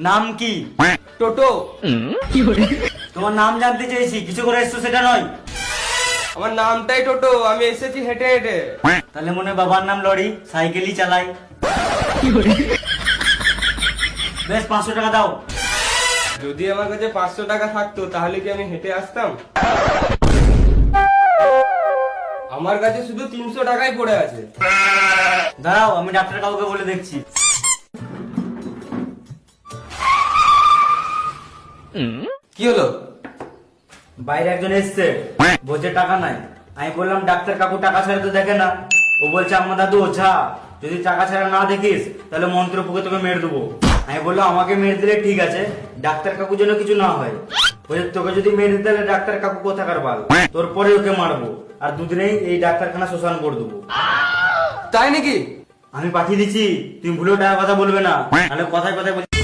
নাম কি? টোটো। তোমার নাম জানতে চেয়েছি, কিছু করে এসছো সেটা নয়। আমার নামটাই টোটো, আমি এসেছি হেঁটে হেঁটে। তাহলে মনে হয় বাবার নাম লরি, সাইকেলই চালাই। বেশ 500 টাকা দাও। যদি আমার কাছে 500 টাকা থাকতো তাহলে কি আমি হেঁটে আসতাম? আমার কাছে শুধু 300 টাকাই পড়ে আছে। দাঁড়াও, আমি ডাক্তার কাকুকে বলে দেখছি। কি হলো? বাইরে একজন এসছে, বলছে টাকা নাই। আমি বললাম ডাক্তার কাকু টাকা ছাড়া তো দেখে না। ও বলছে আমার দাদু ওঝা, যদি টাকা ছাড়া না দেখিস তাহলে মন্ত্র পুকে তোকে মেরে দেবো। আমি বললাম আমাকে মেরে দিলে ঠিক আছে, ডাক্তার কাকু যেন কিছু না হয়। বলছে তোকে যদি মেরে দিতে তাহলে ডাক্তার কাকু কোথাকার বাল, তোর পরে ওকে মারবো আর দুদিনেই এই ডাক্তারখানা শ্মশান করে দেবো। তাই নাকি? আমি পাঠিয়ে দিচ্ছি, তুমি ভুলেও টাকার কথা বলবে না, নাহলে কথায় কথায় বলছি।